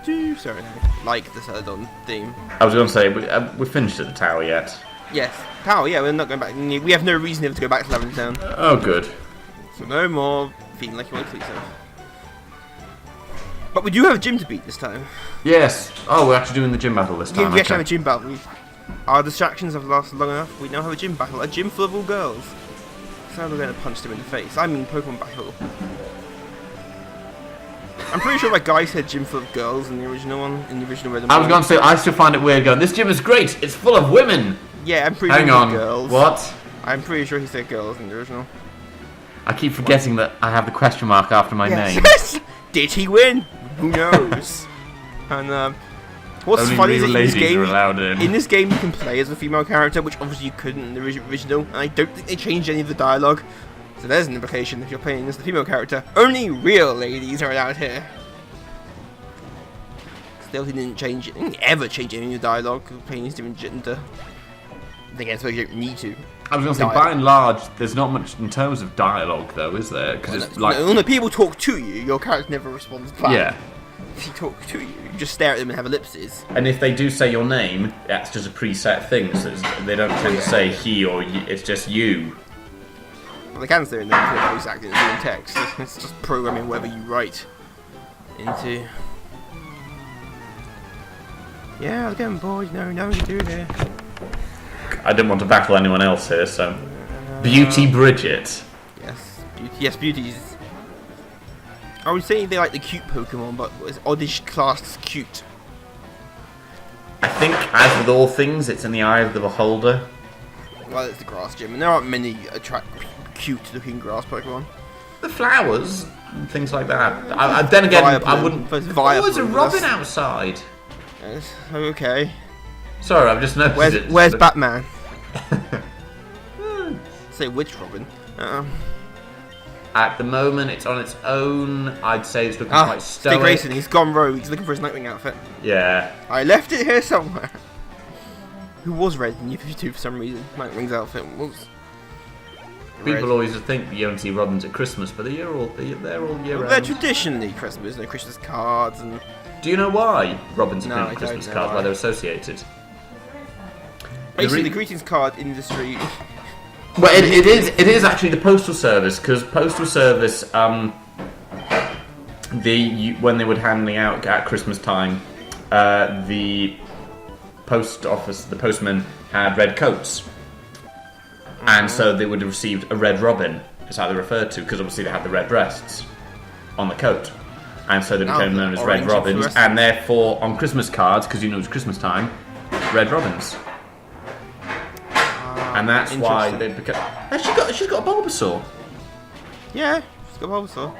Sorry, like the Celadon theme. I was going to say, we finished at the tower yet? Yes. Tower, yeah, we're not going back. We have no reason ever to go back to Lavender Town. Oh, good. So no more feeling like you want to kill yourself. But we do have a gym to beat this time. Yes. Oh, we're actually doing the gym battle this time. Yeah, we actually have a gym battle. Our distractions have lasted long enough. We now have a gym battle. A gym full of all girls. So we're going to punch them in the face. I mean Pokemon battle. I'm pretty sure that guy said gym full of girls in the original one. In the original Red and I was going to say, I still find it weird going, this gym is great. It's full of women. Yeah, I'm pretty Hang sure on. he said girls. What? I'm pretty sure he said girls in the original. I keep forgetting that I have the question mark after my name. Yes. Did he win? Who knows? And what's Only funny is real that in this ladies game, are allowed in. this game you can play as a female character, which obviously you couldn't in the original. And I don't think they changed any of the dialogue. So there's an implication if you're playing as the female character. Only real ladies are allowed here. Still, they didn't change it. They didn't ever change any of the dialogue. Playing as different gender. I guess you don't need to. I was going to say, by and large, there's not much in terms of dialogue, though, is there? Because it's like... When the people talk to you, your character never responds back. Yeah. If he talk to you, you just stare at them and have ellipses. And if they do say your name, that's just a preset thing. So they don't tend to say he or it's just you. Well, they can say it in their voice acting, it's all in text. It's just programming whatever you write into. Yeah, again, boys, no, you do there. I didn't want to battle anyone else here, so... Beauty Bridget. Yes, beauties. I would say they like the cute Pokemon, but it's oddish classed as cute. I think, as with all things, it's in the eye of the beholder. Well, it's the grass gym, and there aren't many cute-looking grass Pokemon. The flowers, and things like that. Then again, I wouldn't... Oh, there's a robin outside. Yes, okay. Sorry, I've just noticed it. Where's Batman? Say which Robin? At the moment, it's on its own. I'd say it's looking quite stoic. Stick Grayson, he's gone rogue. He's looking for his Nightwing outfit. Yeah. I left it here somewhere. Who was red in U52 for some reason? Nightwing's outfit was. People always think that you only see Robins at Christmas, but they're all year round. They're traditionally Christmas. No Christmas cards and. Do you know why Robins have No, been I Christmas don't know cards? Why they're associated? Basically, the greetings card industry. Well, it is actually the postal service, because postal service, when they would handing out at Christmas time, the post office, the postman had red coats, and so they would have received a red robin. Is how they referred to, because obviously they had the red breasts on the coat, and so they became known as red robins, and therefore on Christmas cards, because it was Christmas time, red robins. And that's why they become. She's got a Bulbasaur. Yeah, she's got a Bulbasaur.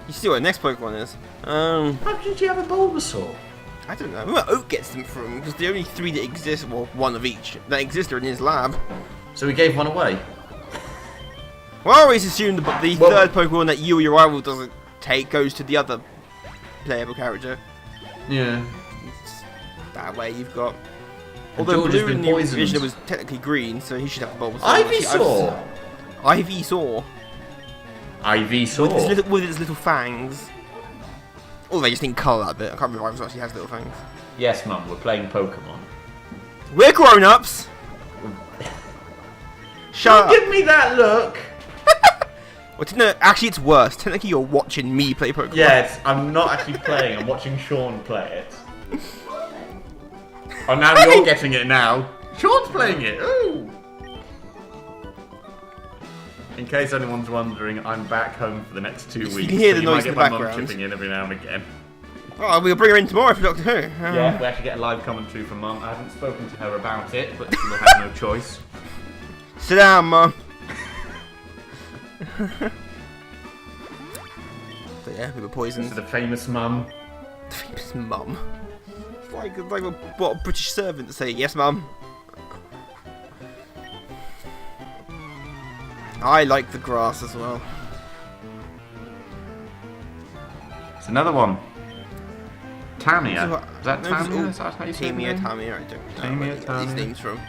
You see what the next Pokemon is? How did she have a Bulbasaur? I don't know. Where Oak gets them from? Because the only three that exist, well, one of each that exist are in his lab. So he gave one away. Well, I always assumed the third Pokemon that you or your rival doesn't take goes to the other playable character. Yeah. That way you've got. Although Blue in the original was technically green, so he should have a Bulbasaur. Ivysaur! Ivysaur! With its little fangs. Or they just didn't colour that bit. I can't remember if Ivysaur actually has little fangs. Yes, Mum, we're playing Pokemon. We're grown-ups! Shut up! Don't give me that look! Well, no, actually it's worse. Technically you're watching me play Pokemon. Yeah, I'm not actually playing, I'm watching Sean play it. Oh, now you're getting it now. Sean's playing it. Ooh. In case anyone's wondering, I'm back home for the next 2 weeks. You can hear the noise in the background. Mum chipping in every now and again. Oh, we'll bring her in tomorrow for Doctor Who. Yeah, we actually get a live commentary from Mum. I haven't spoken to her about it, but she will have no choice. Sit down, Mum. So yeah, we were poisoned. This is the famous Mum. The famous Mum. Like what a British servant to say, yes, Mum. I like the grass as well. It's another one. Tamia. Is that no, Tamia? Is that how you say it? Tamia, I don't know where they get these names from.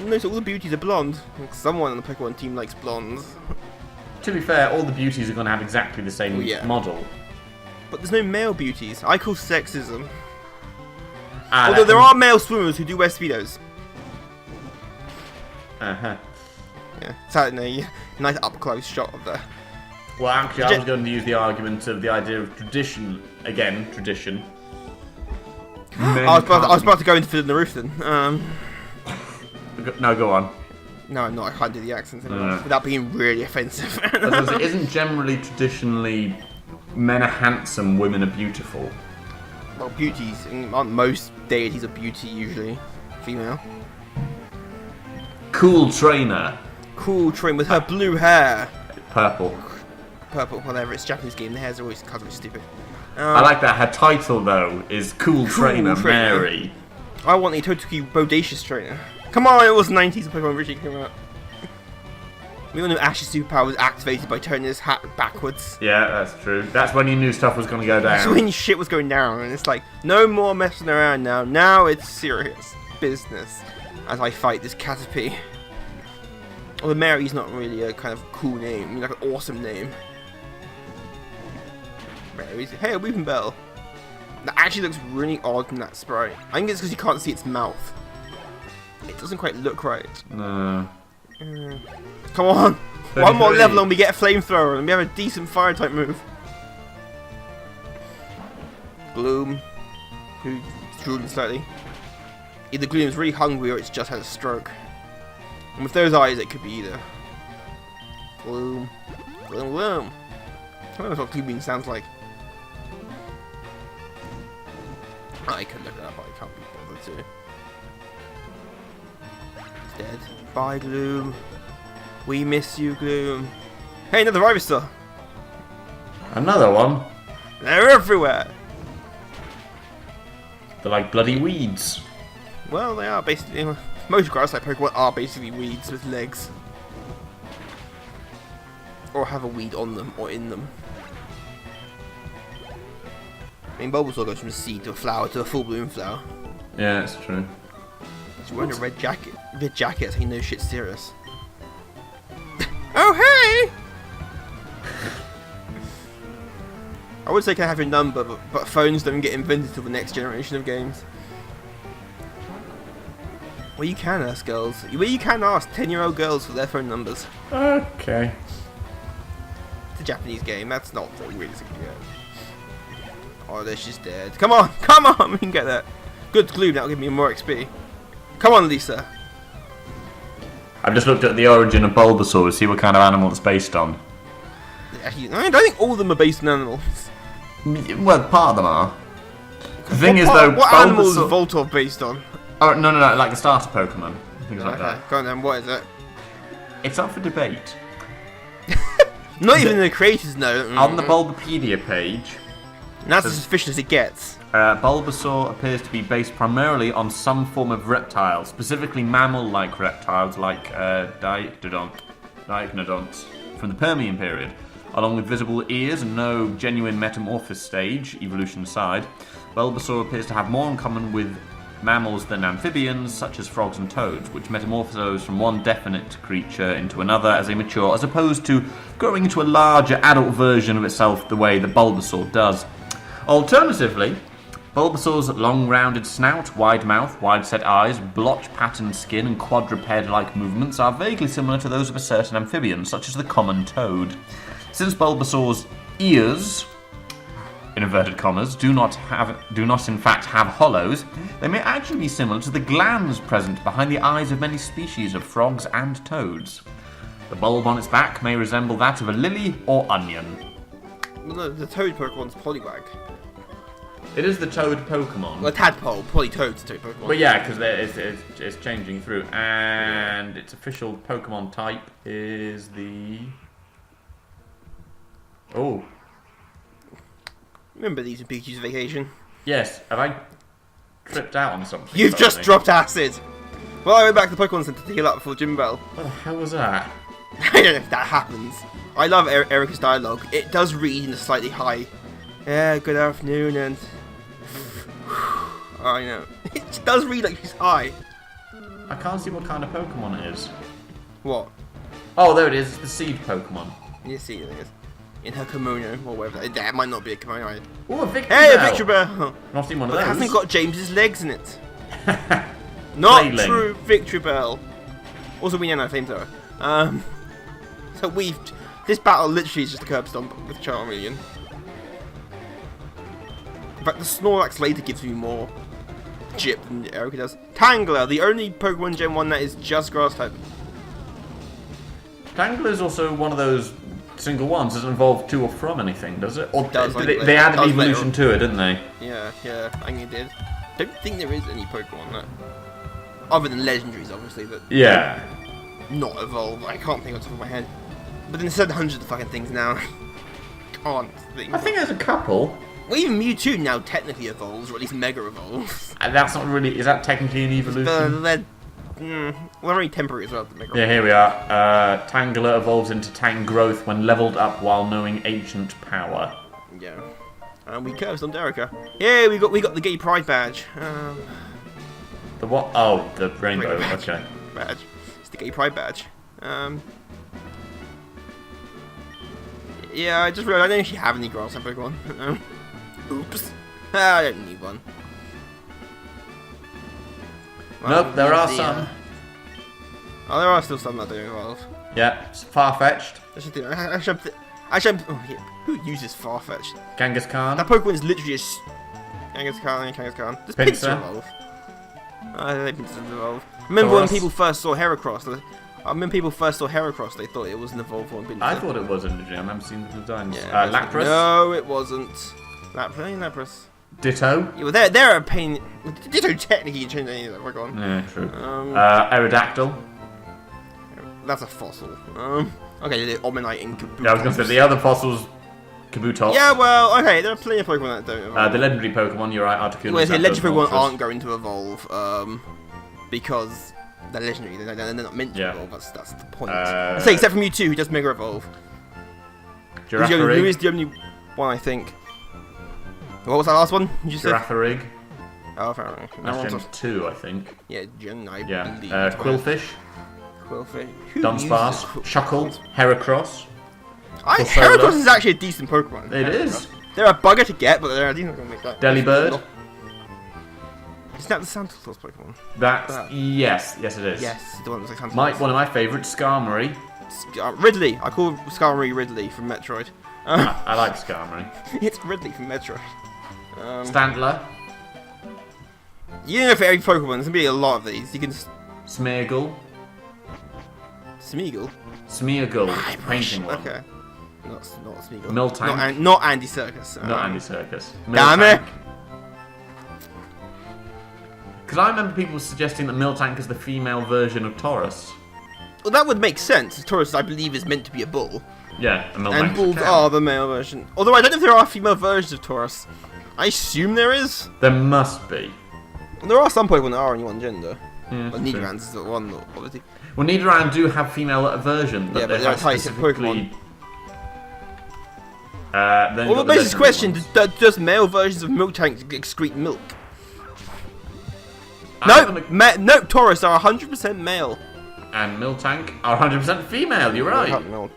Notice all the beauties are blonde. Like someone on the Pokemon team likes blondes. To be fair, all the beauties are going to have exactly the same model. But there's no male beauties. I call sexism. Although there are male swimmers who do wear speedos. Uh-huh. Yeah, it's a nice up-close shot of the... Well, actually, I was going to use the argument of the idea of tradition. Again, tradition. I was about to go into the roof then. No, go on. No, I'm not. I can't do the accents anymore without being really offensive. It isn't generally traditionally men are handsome, women are beautiful. Well, beauties, aren't most deities of beauty usually female? Cool trainer. Cool train with her blue hair. Purple, whatever. It's a Japanese game. The hairs are always colourfully stupid. I like that. Her title though is Cool Trainer Mary. I want a Totoki Bodacious Trainer. Come on, it was 90s when Pokemon originally came out. We all knew Ash's superpower was activated by turning his hat backwards. Yeah, that's true. That's when you knew stuff was going to go down. That's when shit was going down, and it's like, no more messing around now. Now it's serious business as I fight this Caterpie. Although Mary's not really a kind of cool name, I mean, like an awesome name. Mary's. Hey, a Weeping Bell. That actually looks really odd in that sprite. I think it's because you can't see its mouth. It doesn't quite look right. No. Come on! 33. One more level and we get a flamethrower and we have a decent fire type move. Gloom. Who's drooling slightly. Either Gloom's really hungry or it's just had a stroke. And with those eyes it could be either. Gloom. Gloom, gloom. I don't know what Gloom sounds like. I could look it up, but I can't be bothered to. It's dead. Bye, Gloom. We miss you, Gloom. Hey, another Ivysaur. Another one? They're everywhere. They're like bloody weeds. Well, they are basically... Most grass-type Pokemon are basically weeds with legs. Or have a weed on them, or in them. I mean, Bulbasaur goes from a seed to a flower to a full-bloom flower. Yeah, that's true. He's wearing a red jacket. Red jacket, so he knows shit's serious. Oh, hey! I would say can I have your number, but phones don't get invented till the next generation of games. Well, you can ask girls. Well, you can ask 10-year-old girls for their phone numbers. Okay. It's a Japanese game. That's not very realistic yet. Oh, there she's dead. Come on! Come on! We can get that. Good glue. That'll give me more XP. Come on, Lisa. I've just looked at the origin of Bulbasaur to see what kind of animal it's based on. Actually, I don't think all of them are based on animals. Well, part of them are. The thing is, though, what animal is Voltorb based on? Oh, no, like the starter Pokemon. Things like that. Go on then, what is it? It's up for debate. Not even the creators know. On the Bulbapedia page... And that's as suspicious as it gets. Bulbasaur appears to be based primarily on some form of reptile, specifically mammal-like reptiles like Diacnodonts from the Permian period. Along with visible ears and no genuine metamorphosis stage, evolution aside, Bulbasaur appears to have more in common with mammals than amphibians, such as frogs and toads, which metamorphose from one definite creature into another as they mature, as opposed to growing into a larger adult version of itself the way that Bulbasaur does. Alternatively, Bulbasaur's long rounded snout, wide mouth, wide set eyes, blotch patterned skin and quadruped-like movements are vaguely similar to those of a certain amphibian, such as the common toad. Since Bulbasaur's ears, in inverted commas, do not in fact have hollows, they may actually be similar to the glands present behind the eyes of many species of frogs and toads. The bulb on its back may resemble that of a lily or onion. Well, the toad Pokemon's Poliwag. It is the toad Pokemon. Well, Tadpole, Politoad's toad Pokemon. But yeah, because it's changing through. And its official Pokemon type is the... Oh. Remember these in Pikachu's Vacation? Yes. Have I tripped out on something? You've just dropped acid! Well, I went back to the Pokemon Center to heal up before Gym Bell. What the hell was that? I don't know if that happens. I love Erika's dialogue. It does read in a slightly high. Yeah, good afternoon and... I know. It does read like she's high. I can't see what kind of Pokemon it is. What? Oh, there it is. It's the seed Pokemon. You see it is. in her kimono or whatever. That might not be a kimono. Oh, a Victory Hey, a Bell. Victory Bell! Not seen one of But it those. hasn't got James's legs in it. Not Flailing. true, Victory Bell. Also, we know flamethrower. So this battle literally is just a curb stomp with Charmeleon. In fact, the Snorlax later gives me more chip than Erika does. Tangler, the only Pokemon Gen 1 that is just grass type. Tangler is also one of those single ones. Doesn't involve to or from anything, does it? Or Does, like, they added does evolution later. to it, didn't they? Yeah, I think it did. Don't think there is any Pokemon that, other than legendaries, obviously, that Yeah. not evolve. I can't think off the top of my head. But then there's said hundreds of fucking things now. Can't think. I think there's a couple. Well, even Mewtwo now technically evolves, or at least Mega evolves. And that's not really. Is that technically an evolution? They're very temporary as well. The Mega Yeah, here we are. Tangler evolves into Tangrowth when leveled up while knowing ancient power. Yeah. And we curved on Erika. Yeah, we got the Gay Pride badge. The what? Oh, the rainbow. Badge. Okay. Badge. It's the Gay Pride badge. Yeah, I just realized I don't actually have any grass type Pokemon. Oops. I don't need one. Nope, there are the, some. Oh, there are still some that don't evolve. Yeah, it's far-fetched. Actually, oh, yeah. Who uses Farfetch'd? Genghis Khan. That Pokemon is literally just Kangaskhan. Does Pinsir Pinsir. evolve? I don't think Pinsir evolve. Remember when Tauros. people first saw Heracross? They thought it was an evolved one. I thought it was originally. I remember seeing the designs. Yeah, Lapras. No, it wasn't. Lapras. Ditto. Yeah, well, they're a pain. Ditto technically changed any of that Pokemon. Yeah, true. Aerodactyl. That's a fossil. Okay, the Omanite and Kabutops. Yeah, I was going to say the other fossils. Kabutops. Yeah, well, okay, there are plenty of Pokemon that don't evolve. The legendary Pokemon, you're right, Articuno. Well, the Zapdos, legendary Pokemon Moltres. aren't going to evolve, because they're legendary. They're not meant to Yeah. evolve. That's the point. I say, except for Mewtwo, who does Mega Evolve. Who Girafarig. is the only one, I think. What was that last one? You just said? Girafarig. Oh, fair enough. No That's one's Gen 2, I think. yeah, Gen, I Yeah. believe. Quillfish. Quillfish. Who Dunsparce. uses Quill- Chuckle. Heracross. Heracross Quilsolas. is actually a decent Pokemon. It is. They're a bugger to get, but they're a decent Pokemon. Delibird. Isn't that the Santa Claus Pokemon? That's That. yes, it is. Yes, the one that's like Santa One Claus. of my favourites, Skarmory. Ridley. I call Skarmory Ridley from Metroid. I like Skarmory. It's Ridley from Metroid. Standler. You know, for every Pokemon, there's gonna be a lot of these. You can Smeargle. Smeagol. Smeargle. Painting one. Okay. Not Smeagol. Miltank. Not Andy Serkis. Not Andy Serkis. Damn it! Because I remember people suggesting that Miltank is the female version of Taurus. Well, that would make sense. Taurus, I believe, is meant to be a bull, Yeah, and Miltank. and bulls are the male version. Although I don't know if there are female versions of Taurus. I assume there is. There must be. There are some Pokemon that are only one gender. Yeah, Well, Nidorans is the one, obviously. Well, Nidoran do have female version, but Yeah, they but they're have types of specifically. Then Well, you've the got basic legendary question: ones. does male versions of Miltank excrete milk? No, Taurus are 100% male. And Miltank are 100% female. You're right.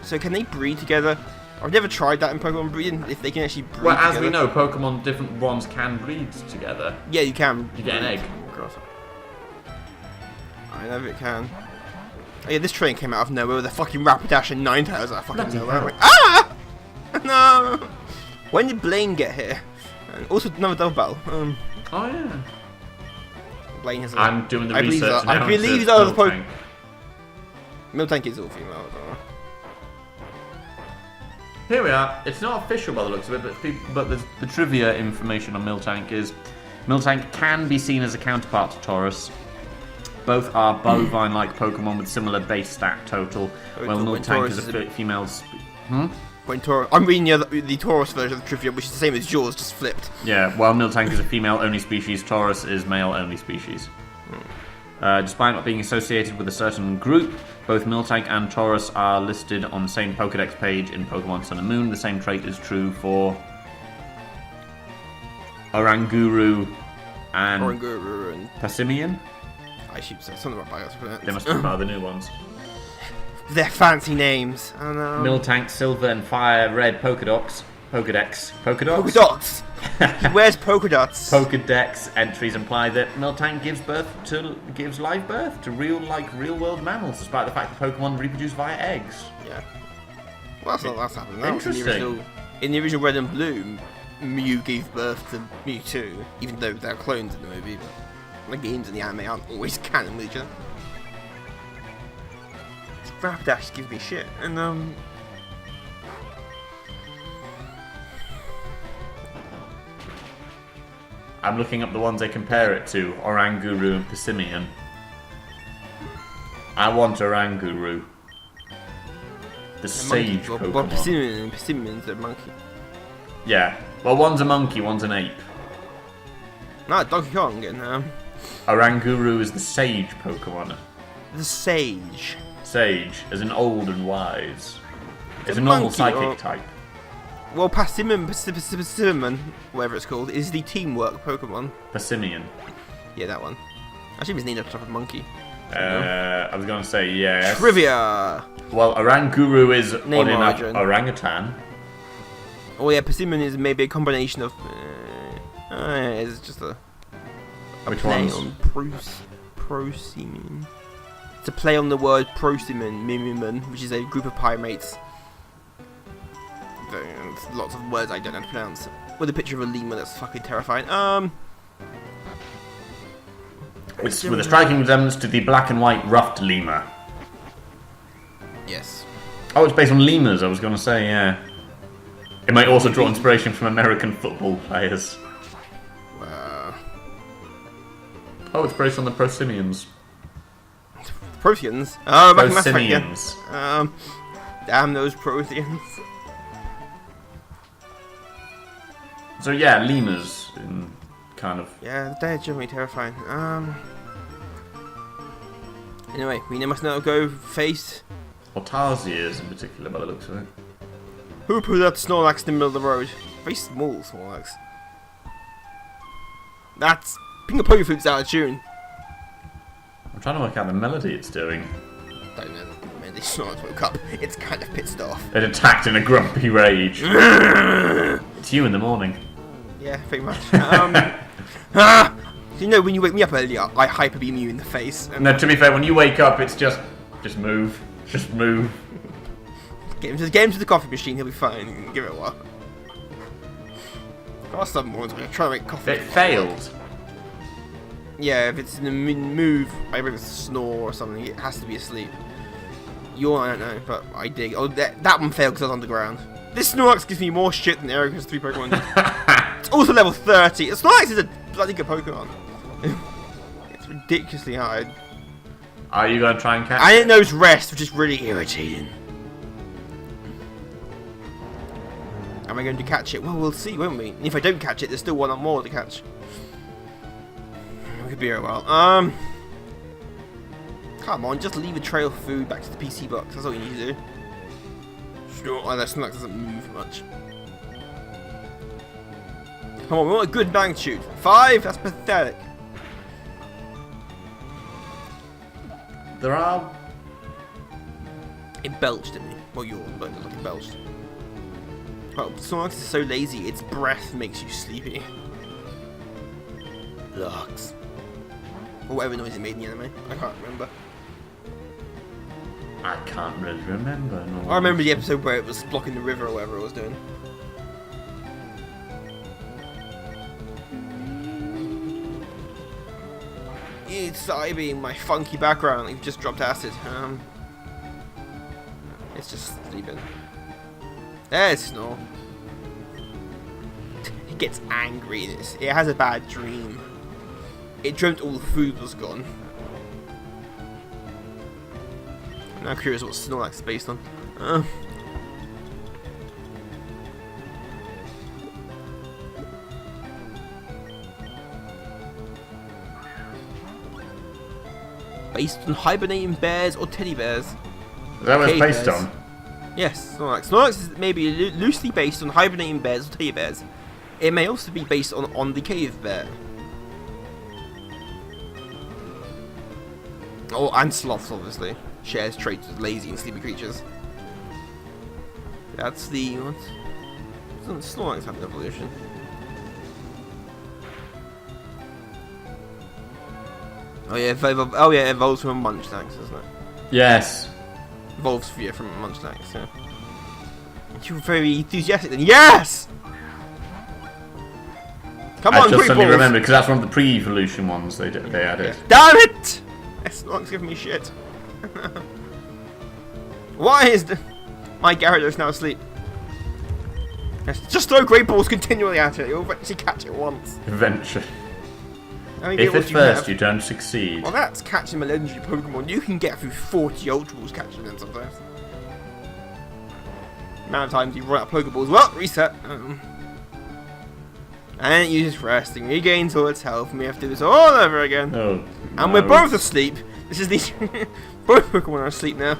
So can they breed together? I've never tried that in Pokemon breeding. If they can actually breed Well, together. as we know, Pokemon different ones can breed together. Yeah, you can. You get an egg. I know it can. Oh, yeah, this train came out of nowhere with a fucking Rapidash and Ninetales. I fucking Bloody know. hell. Like, ah! No! When did Blaine get here? And also another double battle. Oh yeah. Blaine has. I'm doing the I believe research that- now. I believe into that was the Miltank. Miltank is all female. Here we are. It's not official by the looks of it, but the trivia information on Miltank is Miltank can be seen as a counterpart to Taurus. Both are bovine-like Pokemon with similar base stat total, while when Miltank Taurus is is a female. I'm reading the Taurus version of the trivia, which is the same as yours, just flipped. Yeah, while Miltank is a female-only species, Taurus is male-only species. Despite not being associated with a certain group, both Miltank and Taurus are listed on the same Pokedex page in Pokemon Sun and Moon. The same trait is true for Oranguru and Oranguru and Passimian. I should say something about bios. They must be part of the new ones. Their fancy names. I don't know. Miltank, Silver, and FireRed Pokedex. Polka dots. He wears polka dots. Pokedex entries imply that Miltank gives live birth to real world mammals, despite the fact that Pokemon reproduce via eggs. Yeah. Well, that's happening. That was Interesting. In the original Red and Blue, Mew gave birth to Mewtwo, even though they're clones in the movie. But the games and the anime aren't always canon with each other. Rapidash gives me shit, and I'm looking up the ones they compare it to, Oranguru and Passimian. I want Oranguru. The sage Pokemon. Well, Passimian's a monkey. Yeah. Well, one's a monkey, one's an ape. No, Donkey Kong and Oranguru is the sage Pokemon. the sage. Sage, as in old and wise. It's a a normal monkey psychic type. Well, Passimian, whatever it's called, is the teamwork Pokemon. Passimian. Yeah, that one. Actually, it was named after a monkey. I was going to say, yes. Trivia! Well, Oranguru is, Name oddly enough, origin. orangutan. Oh yeah, Passimian is maybe a combination of... it's just a Which play ones? on Prosimian. It's a play on the word Prosimian, which is a group of primates. There's lots of words I don't know how to pronounce. With a picture of a lemur that's fucking terrifying. With a striking resemblance to the black and white ruffed lemur. Yes. Oh, it's based on lemurs, I was going to say, yeah. It might also draw inspiration from American football players. Oh, it's based on the Prosimians. Protheans? Oh, back in Mass Effect, yeah. Prosimians. Damn those Protheans. So yeah, lemurs in kind of... Yeah, they're generally terrifying. Anyway, we must now go face... Or Tarsiers in particular, by the looks of it. Who put that Snorlax in the middle of the road? Very small Snorlax. That's... Pink Poke Food's out of tune. I'm trying to work out the melody it's doing. Don't know. Man, the Snorlax woke up. It's kind of pissed off. It attacked in a grumpy rage. It's you in the morning. Yeah, pretty much. You know, when you wake me up earlier, I hyper beam you in the face. And No, to be fair, when you wake up, it's just move. Just move. get him to the coffee machine, he'll be fine. Give it a while. Got some mornings when I try to make coffee. It failed. Yeah, if it's in the move, I bring a snore or something, it has to be asleep. I don't know, but I dig. Oh, that one failed because I was underground. This Snorlax gives me more shit than Erika's 3 Pokemon. It's also level 30. Snorlax is a bloody good Pokemon. It's ridiculously hard. Are you going to try and catch I it? didn't know it's rest, which is really irritating. Am I going to catch it? Well, we'll see, won't we? If I don't catch it, there's still one more to catch. It could be a while. Come on, just leave a trail of food back to the PC box. That's all you need to do. Sure, that Snorlax doesn't move much. Come on, we want a good magnitude. 5? That's pathetic. There are... It belched at me. Well, yours, but it looked like it belched. Oh, Snorlax is so lazy, its breath makes you sleepy. Lux. Or whatever noise it made in the anime. I can't remember. I can't really remember. No. I remember the episode where it was blocking the river or whatever it was doing. It's Ivy, my funky background. You've just dropped acid. It's just sleeping. There's Snore. It gets angry. It has a bad dream. It dreamt all the food was gone. I'm now curious what Snorlax is based on. Based on hibernating bears or teddy bears? Is that what it's Cave based bears. on? Yes, Snorlax. Snorlax is maybe loosely based on hibernating bears or teddy bears. It may also be based on the cave bear. Oh, and sloths, obviously. shares traits with lazy and sleepy creatures. That's the what? Doesn't Snorlax have an evolution? Oh yeah, it evolves from a Munchlax, doesn't it? Yes. Evolves from a Munchlax. Yeah. You're very enthusiastic then. Yes! Come on, I just suddenly Creepballs! remembered because that's one of the pre-evolution ones they added. Damn it! Snorlax giving me shit. Why is my Gyarados now asleep? Yes, just throw Great Balls continually at it. You'll eventually catch it once. Eventually. I mean, If at first you don't succeed. Well, that's catching a legendary Pokemon. You can get through 40 Ultra Balls catching them sometimes. Amount of times you run out of Pokeballs. Well, reset. And it uses resting, regains all its health, and we have to do this all over again. Oh, and we're both asleep. This is the both Pokemon are asleep now.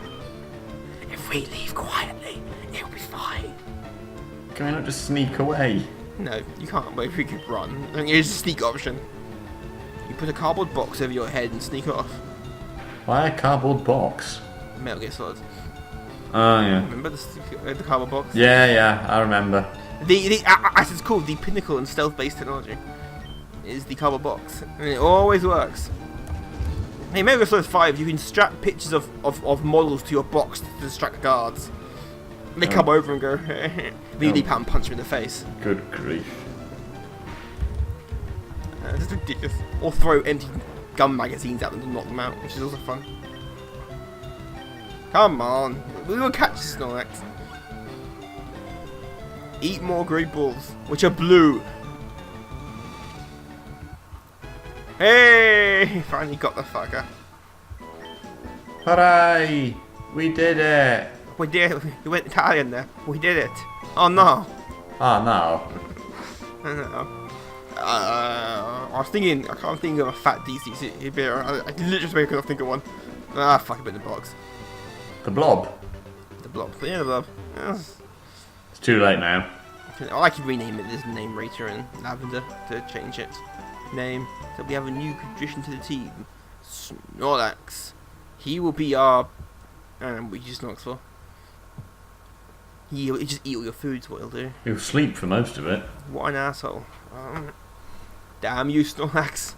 If we leave quietly, it'll be fine. Can we not just sneak away? No, you can't. But if we could run, I think here's a sneak option. You put a cardboard box over your head and sneak off. Why a cardboard box? Metal Gear Solid. Oh yeah. Remember the cardboard box? Yeah, I remember. As it's called, the pinnacle in stealth-based technology is the cardboard box, and it always works. Hey, Metal Gear Solid 5, you can strap pictures of models to your box to distract guards. They come over and go, then you leap out and punch them in the face. Good grief. It's ridiculous. Or throw empty gun magazines at them to knock them out, which is also fun. Come on, we will catch the Snorlax. Eat more Great Balls, which are blue. Hey, finally got the fucker. Hooray! We did it! We did. You went Italian there. We did it. Oh no. Oh no. I was thinking. I can't think of a fat DC beer. I literally couldn't think of one. Ah, fuck! I put in the box. The blob. The blob. Yeah, the blob. It's too late now. I can rename it as Name Rater and Lavender to change it. Name. So we have a new addition to the team. Snorlax. He will be our. We use Snorlax for. He'll just eat all your food's what he'll do. He'll sleep for most of it. What an asshole. Damn you, Snorlax.